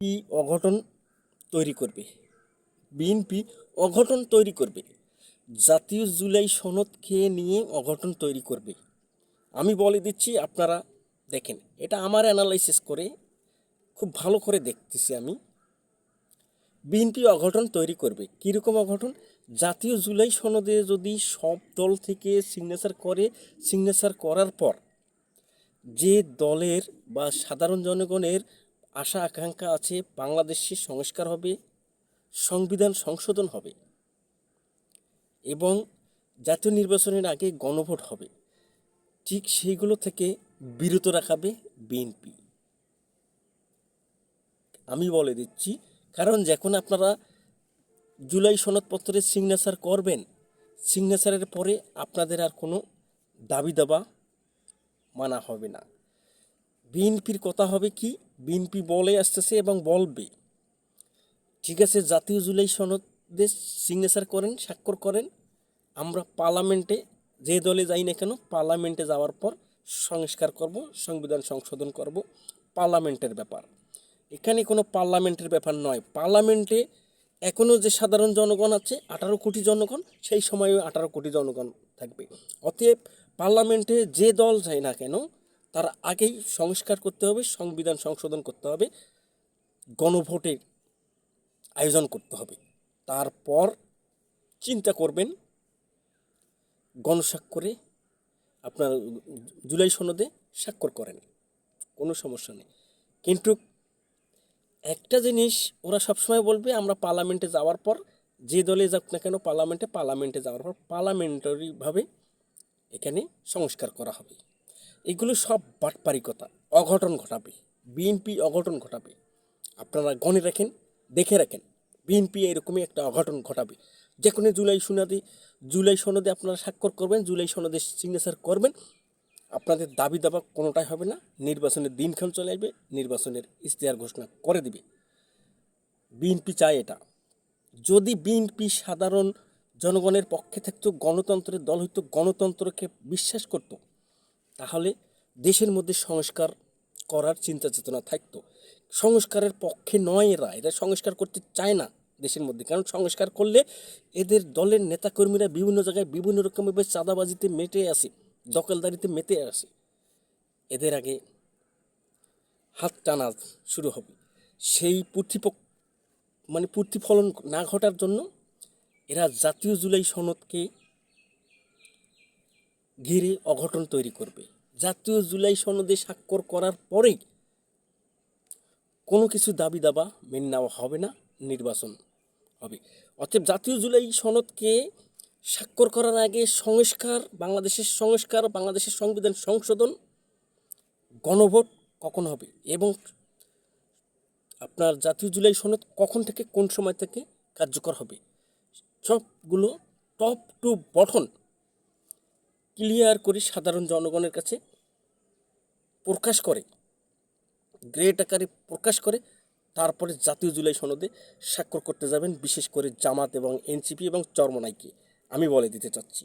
কি অঘটন তৈরি করবে? বিএনপি অঘটন তৈরি করবে, জাতীয় জুলাই সনদকে নিয়ে অঘটন তৈরি করবে। আমি বলে দিচ্ছি, আপনারা দেখেন, এটা আমার অ্যানালাইসিস করে খুব ভালো করে দেখতেছি আমি। বিএনপি অঘটন তৈরি করবে। কীরকম অঘটন? জাতীয় জুলাই সনদে যদি সব দল থেকে সিগনেচার করার পর যে দলের বা সাধারণ জনগণের আশা আকাঙ্ক্ষা আছে বাংলাদেশে সংস্কার হবে, সংবিধান সংশোধন হবে এবং জাতীয় নির্বাচনের আগে গণভোট হবে, ঠিক সেইগুলো থেকে বিরত রাখাবে বিএনপি। আমি বলে দিচ্ছি, কারণ যখন আপনারা জুলাই সনদপত্রে সিগনেচার করবেন, সিগনেচারের পরে আপনাদের আর কোনো দাবি দাবা মানা হবে না। বিএনপির কথা হবে কি, বিএনপি বলে আসতেছে এবং বলবে, ঠিক আছে, জাতীয় জুলাই সনদে সিগনেচার করেন, স্বাক্ষর করেন, আমরা পার্লামেন্টে যে দলে যাই না কেন পার্লামেন্টে যাওয়ার পর সংস্কার করব, সংবিধান সংশোধন করব, পার্লামেন্টের ব্যাপার। এখানে কোনো পার্লামেন্টের ব্যাপার নয়। পার্লামেন্টে এখনও যে সাধারণ জনগণ আছে 18 কোটি জনগণ, সেই সময়ও 18 কোটি জনগণ থাকবে। অতএব পার্লামেন্টে যে দল যায় না কেন তার আগেই সংস্কার করতে হবে, সংবিধান সংশোধন করতে হবে, গণভোটের আয়োজন করতে হবে। তারপর চিন্তা করবেন গণস্বাক্ষরে আপনার জুলাই সনদে স্বাক্ষর করেন, কোনো সমস্যা নেই। কিন্তু একটা জিনিস ওরা সবসময় বলবে, আমরা পার্লামেন্টে যাওয়ার পর, যে দলে যাক না কেন পার্লামেন্টে যাওয়ার পর পার্লামেন্টারিভাবে এখানে সংস্কার করা হবে। এগুলো সব বাটপারিকতা, অঘটন ঘটাবে বিএনপি, অঘটন ঘটাবে। আপনারা গণে রাখেন, দেখে রাখেন, বিএনপি এরকমই একটা অঘটন ঘটাবে। যে কোনো জুলাই সনদে আপনারা স্বাক্ষর করবেন, জুলাই সনদে সিগনেচার করবেন, আপনাদের দাবি দাবা কোনোটাই হবে না। নির্বাচনের দিনক্ষণ চলে আসবে, নির্বাচনের ইশতেহার ঘোষণা করে দিবে। বিএনপি চায় এটা। যদি বিএনপি সাধারণ জনগণের পক্ষে থাকতো, গণতন্ত্রের দল হইতো, গণতন্ত্রকে বিশ্বাস করত, তাহলে দেশের মধ্যে সংস্কার করার চিন্তা চেতনা থাকতো। সংস্কারের পক্ষে নয়, এরা সংস্কার করতে চায় না দেশের মধ্যে। কারণ সংস্কার করলে এদের দলের নেতাকর্মীরা বিভিন্ন জায়গায় বিভিন্ন রকমভাবে চাঁদাবাজিতে মেতে আসে, দখলদারিতে মেতে আসে, এদের আগে হাত টানা শুরু হবে। সেই প্রতিফলন না ঘটার জন্য এরা জাতীয় জুলাই সনদকে ঘিরে অঘটন তৈরি করবে। জাতীয় জুলাই সনদে স্বাক্ষর করার পরেই কোনো কিছু দাবি দাবা মেনে নেওয়া হবে না, নির্বাচন হবে। অতএব জাতীয় জুলাই সনদকে স্বাক্ষর করার আগে বাংলাদেশের সংবিধান সংশোধন, গণভোট কখন হবে এবং আপনার জাতীয় জুলাই সনদ কখন থেকে কোন সময় থেকে কার্যকর হবে, সবগুলো টপ টু বটম ক্লিয়ার করে সাধারণ জনগণের কাছে প্রকাশ করে, গ্রেট আকারে প্রকাশ করে তারপরে জাতীয় জুলাই সনদে স্বাক্ষর করতে যাবেন, বিশেষ করে জামাত এবং এনসিপি এবং চরমনাইকে আমি বলে দিতে চাচ্ছি।